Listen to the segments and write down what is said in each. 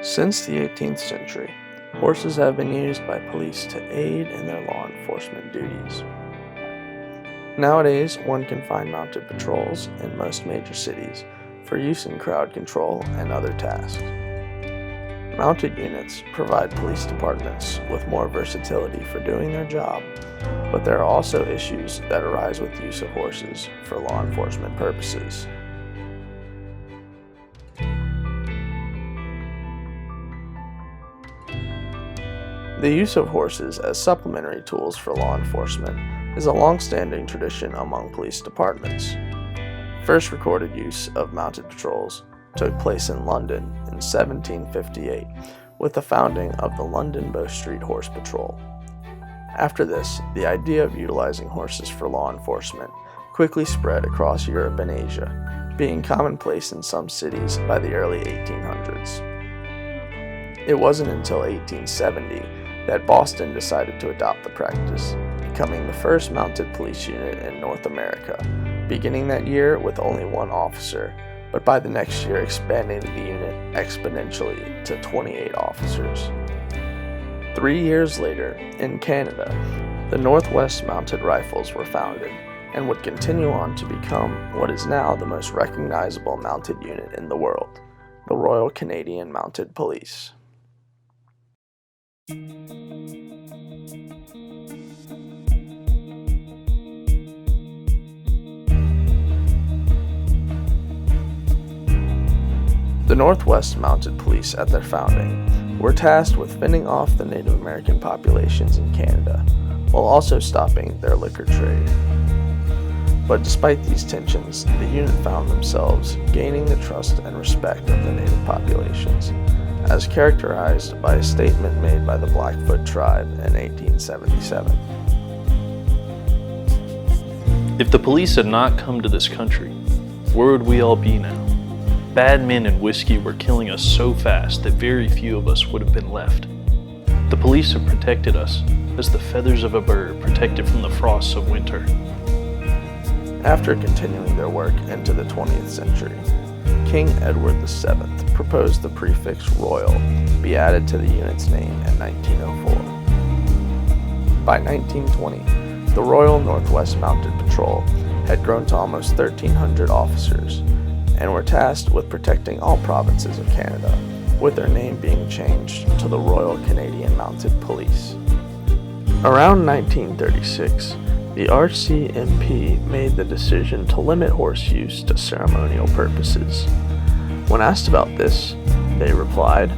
Since the 18th century, horses have been used by police to aid in their law enforcement duties. Nowadays, one can find mounted patrols in most major cities for use in crowd control and other tasks. Mounted units provide police departments with more versatility for doing their job, but there are also issues that arise with the use of horses for law enforcement purposes. The use of horses as supplementary tools for law enforcement is a long-standing tradition among police departments. First recorded use of mounted patrols took place in London in 1758 with the founding of the London Bow Street Horse Patrol. After this, the idea of utilizing horses for law enforcement quickly spread across Europe and Asia, being commonplace in some cities by the early 1800s. It wasn't until 1870 that Boston decided to adopt the practice, becoming the first mounted police unit in North America, beginning that year with only one officer, but by the next year expanding the unit exponentially to 28 officers. 3 years later, in Canada, the Northwest Mounted Rifles were founded and would continue on to become what is now the most recognizable mounted unit in the world, the Royal Canadian Mounted Police. The Northwest Mounted Police at their founding were tasked with fending off the Native American populations in Canada, while also stopping their liquor trade. But despite these tensions, the unit found themselves gaining the trust and respect of the native populations, as characterized by a statement made by the Blackfoot tribe in 1877. If the police had not come to this country, where would we all be now? Bad men and whiskey were killing us so fast that very few of us would have been left. The police have protected us as the feathers of a bird protected from the frosts of winter. After continuing their work into the 20th century, King Edward VII proposed the prefix Royal be added to the unit's name in 1904. By 1920, the Royal Northwest Mounted Patrol had grown to almost 1,300 officers and were tasked with protecting all provinces of Canada, with their name being changed to the Royal Canadian Mounted Police. Around 1936, the RCMP made the decision to limit horse use to ceremonial purposes. When asked about this, they replied,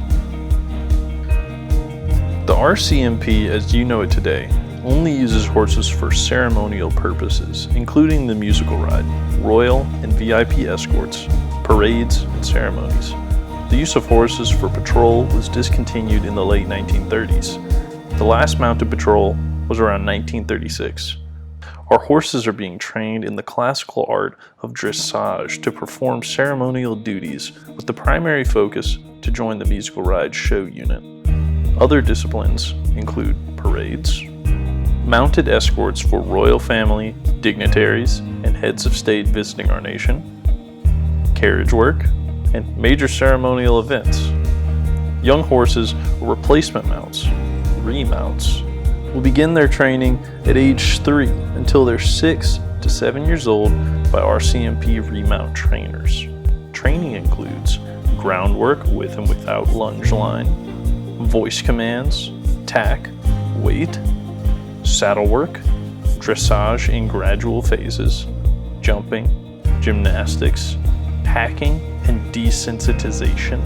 The RCMP, as you know it today, only uses horses for ceremonial purposes, including the musical ride, royal and VIP escorts, parades, and ceremonies. The use of horses for patrol was discontinued in the late 1930s. The last mounted patrol was around 1936. Our horses are being trained in the classical art of dressage to perform ceremonial duties, with the primary focus to join the musical ride show unit. Other disciplines include parades, mounted escorts for royal family, dignitaries, and heads of state visiting our nation, carriage work, and major ceremonial events. Young horses or replacement mounts, remounts, will begin their training at age 3 until they're 6 to 7 years old by RCMP remount trainers. Training includes groundwork with and without lunge line, voice commands, tack, weight, saddle work, dressage in gradual phases, jumping, gymnastics, packing, and desensitization.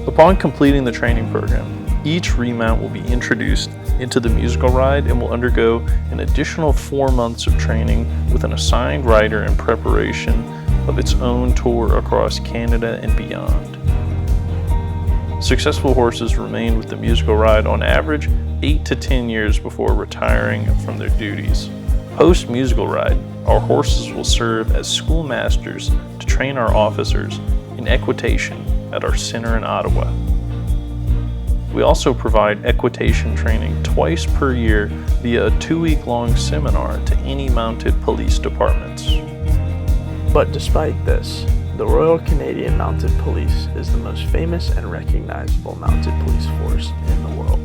Upon completing the training program, each remount will be introduced into the musical ride and will undergo an additional 4 months of training with an assigned rider in preparation of its own tour across Canada and beyond. Successful horses remain with the musical ride on average 8 to 10 years before retiring from their duties. Post-musical ride, our horses will serve as schoolmasters to train our officers in equitation at our center in Ottawa. We also provide equitation training twice per year via a 2-week-long seminar to any mounted police departments. But despite this, The Royal Canadian Mounted Police is the most famous and recognizable mounted police force in the world.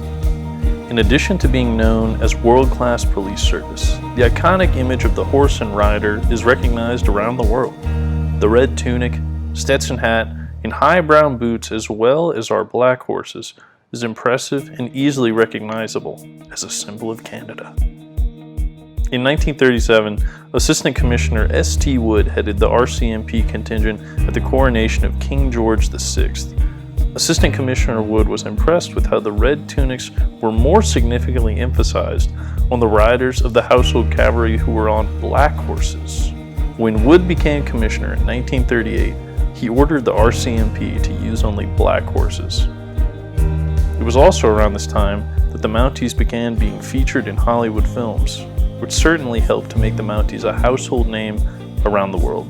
In addition to being known as world-class police service, the iconic image of the horse and rider is recognized around the world. The red tunic, Stetson hat, and high brown boots, as well as our black horses, is impressive and easily recognizable as a symbol of Canada. In 1937, Assistant Commissioner S.T. Wood headed the RCMP contingent at the coronation of King George VI. Assistant Commissioner Wood was impressed with how the red tunics were more significantly emphasized on the riders of the household cavalry who were on black horses. When Wood became commissioner in 1938, he ordered the RCMP to use only black horses. It was also around this time that the Mounties began being featured in Hollywood films, which certainly helped to make the Mounties a household name around the world.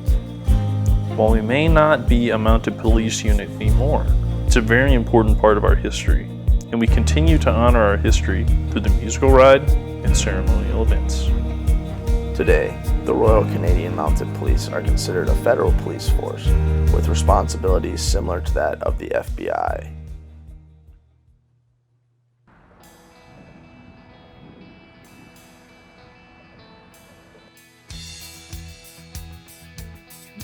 While we may not be a mounted police unit anymore, it's a very important part of our history, and we continue to honor our history through the musical ride and ceremonial events. Today, the Royal Canadian Mounted Police are considered a federal police force with responsibilities similar to that of the FBI.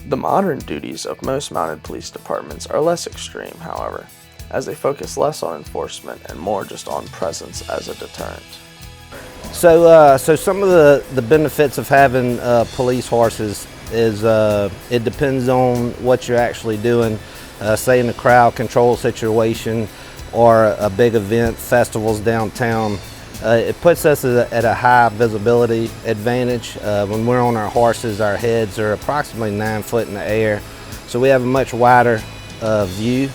The modern duties of most mounted police departments are less extreme, however, as they focus less on enforcement and more just on presence as a deterrent. So some of the benefits of having police horses is it depends on what you're actually doing. Say in a crowd control situation or a big event, festivals downtown, it puts us at a high visibility advantage. When we're on our horses, our heads are approximately 9 foot in the air, so we have a much wider view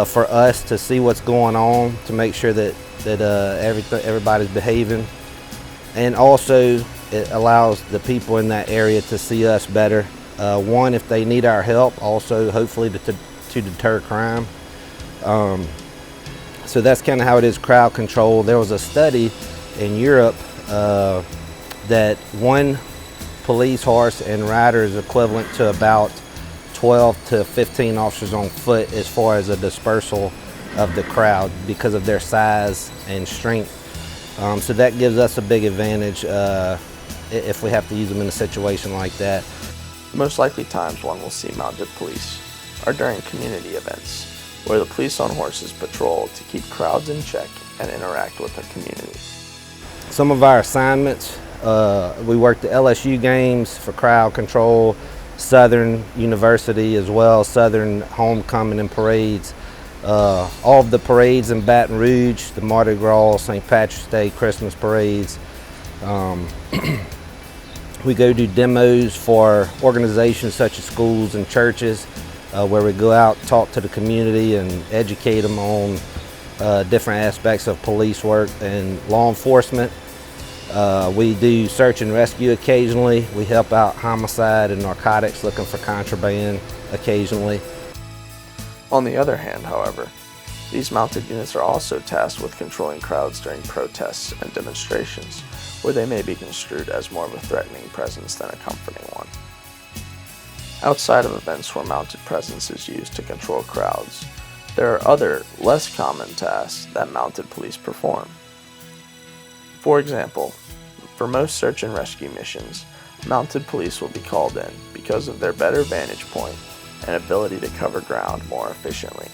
for us to see what's going on, to make sure that everybody's behaving. And also it allows the people in that area to see us better. One, if they need our help, also hopefully to deter crime. So that's kind of how it is crowd control. There was a study in Europe that one police horse and rider is equivalent to about 12 to 15 officers on foot as far as a dispersal of the crowd because of their size and strength. So that gives us a big advantage if we have to use them in a situation like that. The most likely times one will see mounted police are during community events, where the police on horses patrol to keep crowds in check and interact with the community. Some of our assignments, we worked the LSU games for crowd control, Southern University as well, Southern homecoming and parades. All of the parades in Baton Rouge, the Mardi Gras, St. Patrick's Day, Christmas parades. We go do demos for organizations such as schools and churches, where we go out, talk to the community and educate them on different aspects of police work and law enforcement. We do search and rescue occasionally. We help out homicide and narcotics, looking for contraband occasionally. On the other hand, however, these mounted units are also tasked with controlling crowds during protests and demonstrations, where they may be construed as more of a threatening presence than a comforting one. Outside of events where mounted presence is used to control crowds, there are other, less common tasks that mounted police perform. For example, for most search and rescue missions, mounted police will be called in because of their better vantage point and ability to cover ground more efficiently.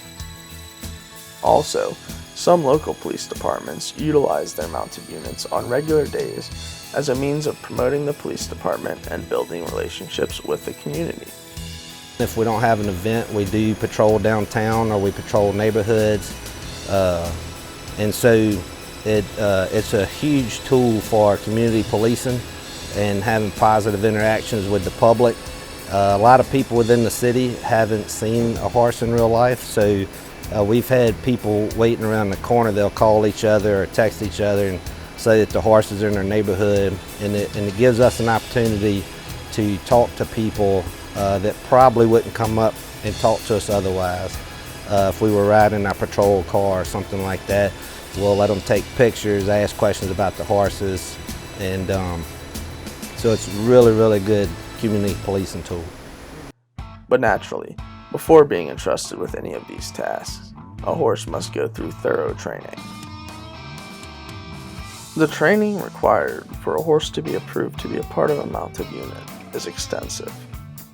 Also, some local police departments utilize their mounted units on regular days as a means of promoting the police department and building relationships with the community. If we don't have an event, we do patrol downtown or we patrol neighborhoods. And so it's a huge tool for community policing and having positive interactions with the public. A lot of people within the city haven't seen a horse in real life, so we've had people waiting around the corner. They'll call each other or text each other and say that the horses are in their neighborhood, and it gives us an opportunity to talk to people that probably wouldn't come up and talk to us otherwise. If we were riding our patrol car or something like that, we'll let them take pictures, ask questions about the horses, and so it's really, really good community policing tool. But naturally, before being entrusted with any of these tasks, a horse must go through thorough training. The training required for a horse to be approved to be a part of a mounted unit is extensive,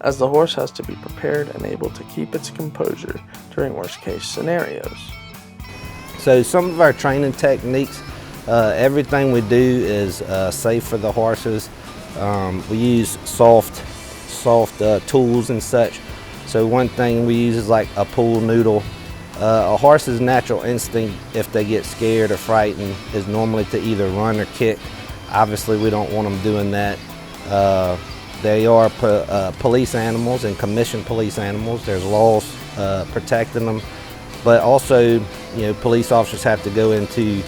as the horse has to be prepared and able to keep its composure during worst-case scenarios. So some of our training techniques, everything we do is safe for the horses. We use soft tools and such. So one thing we use is like a pool noodle. A horse's natural instinct, if they get scared or frightened, is normally to either run or kick. Obviously, we don't want them doing that. They are police animals and commissioned police animals. There's laws protecting them, but also, police officers have to go into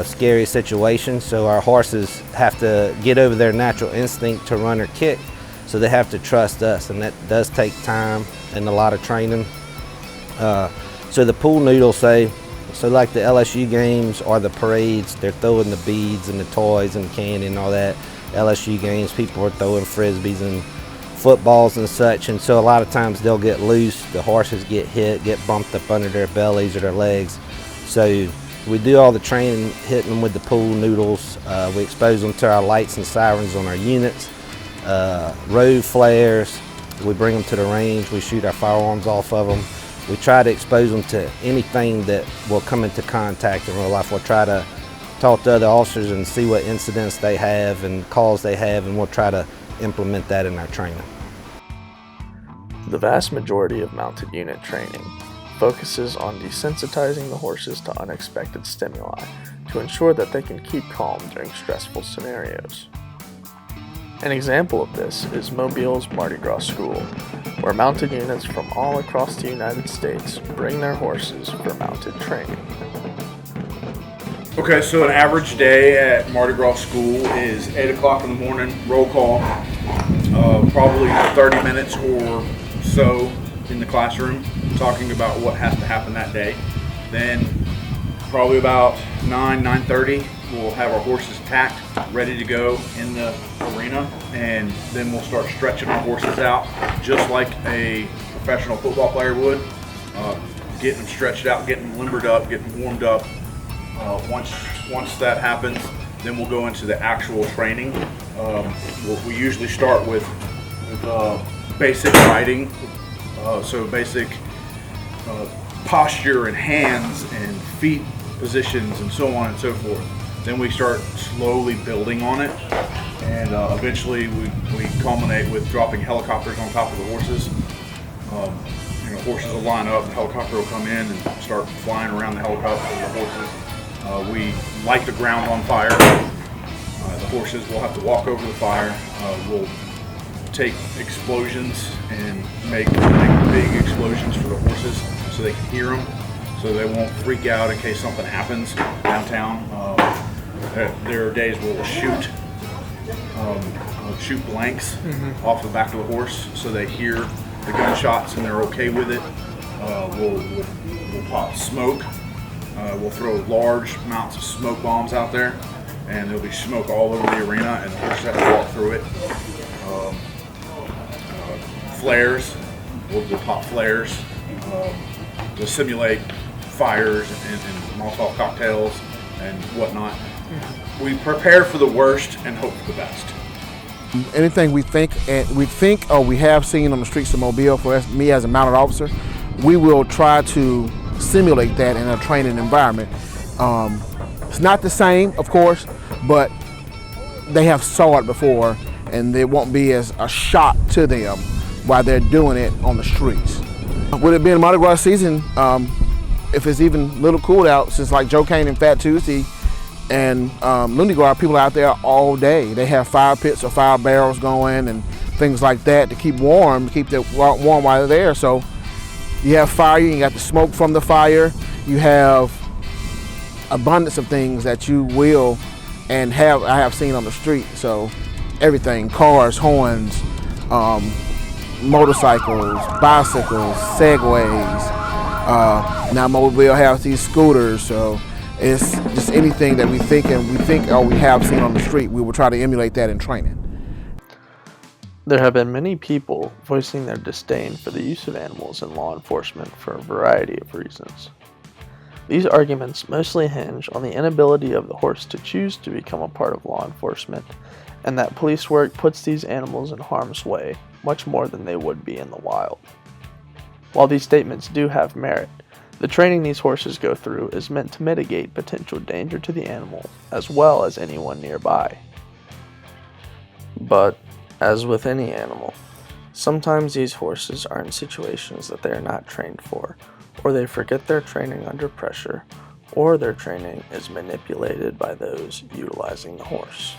scary situations. So our horses have to get over their natural instinct to run or kick. So they have to trust us, and that does take time and a lot of training. So the pool noodle, so like the LSU games or the parades, they're throwing the beads and the toys and candy and all that. LSU games, people are throwing frisbees and footballs and such, and so a lot of times they'll get loose, the horses get hit, get bumped up under their bellies or their legs. So we do all the training, hitting them with the pool noodles. We expose them to our lights and sirens on our units. Road flares, we bring them to the range, we shoot our firearms off of them. We try to expose them to anything that will come into contact in real life. We'll try to talk to other officers and see what incidents they have and calls they have, and we'll try to implement that in our training. The vast majority of mounted unit training focuses on desensitizing the horses to unexpected stimuli to ensure that they can keep calm during stressful scenarios. An example of this is Mobile's Mardi Gras School, where mounted units from all across the United States bring their horses for mounted training. Okay, so an average day at Mardi Gras School is 8 o'clock in the morning, roll call, probably 30 minutes or so in the classroom, talking about what has to happen that day. Then probably about 9:30, we'll have our horses tacked, ready to go in the arena, and then we'll start stretching our horses out just like a professional football player would, getting them stretched out, getting them limbered up, getting them warmed up. Once that happens, then we'll go into the actual training. We usually start with basic riding, so basic posture and hands and feet positions and so on and so forth. Then we start slowly building on it, and eventually we culminate with dropping helicopters on top of the horses. Horses will line up, the helicopter will come in and start flying around the helicopter with the horses. We light the ground on fire. The horses will have to walk over the fire. We'll take explosions and make big explosions for the horses so they can hear them, so they won't freak out in case something happens downtown. There are days where we'll shoot blanks off the back of the horse so they hear the gunshots and they're okay with it. We'll pop smoke. We'll throw large amounts of smoke bombs out there, and there'll be smoke all over the arena, and the horses have to walk through it. Flares, we'll pop flares to simulate fires and Molotov cocktails and whatnot. We prepare for the worst and hope for the best. Anything we think or we have seen on the streets of Mobile, for me as a mounted officer, we will try to simulate that in a training environment. It's not the same, of course, but they have saw it before, and it won't be as a shock to them while they're doing it on the streets. With it being Mardi Gras season, if it's even a little cool out, since like Joe Cain and Fat Tuesday and Lundi Gras, people out there all day. They have fire pits or fire barrels going and things like that to keep warm, to keep them warm while they're there. So you have fire, you got the smoke from the fire, you have abundance of things that you will and I have seen on the street. So everything, cars, horns, motorcycles, bicycles, segways. Now Mobile has these scooters, so it's just anything that we think or we have seen on the street, we will try to emulate that in training. There have been many people voicing their disdain for the use of animals in law enforcement for a variety of reasons. These arguments mostly hinge on the inability of the horse to choose to become a part of law enforcement, and that police work puts these animals in harm's way much more than they would be in the wild. While these statements do have merit, the training these horses go through is meant to mitigate potential danger to the animal as well as anyone nearby. But, as with any animal, sometimes these horses are in situations that they are not trained for, or they forget their training under pressure, or their training is manipulated by those utilizing the horse.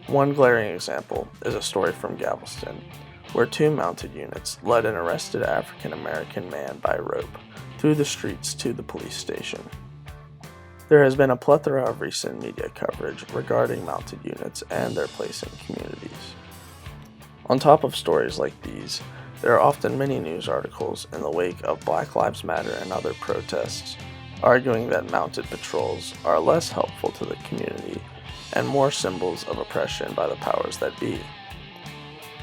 One glaring example is a story from Galveston, where 2 mounted units led an arrested African American man by rope through the streets to the police station. There has been a plethora of recent media coverage regarding mounted units and their place in communities. On top of stories like these, there are often many news articles in the wake of Black Lives Matter and other protests, arguing that mounted patrols are less helpful to the community and more symbols of oppression by the powers that be.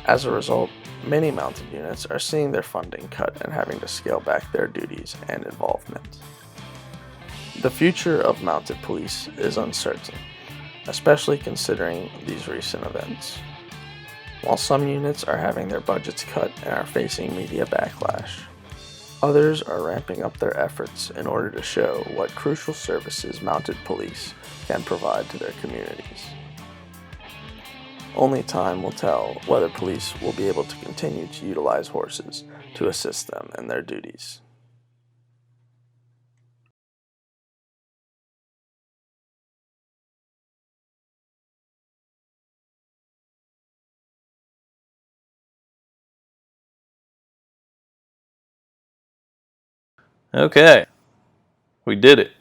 As a result, many mounted units are seeing their funding cut and having to scale back their duties and involvement. The future of mounted police is uncertain, especially considering these recent events. While some units are having their budgets cut and are facing media backlash, others are ramping up their efforts in order to show what crucial services mounted police can provide to their communities. Only time will tell whether police will be able to continue to utilize horses to assist them in their duties. Okay, we did it.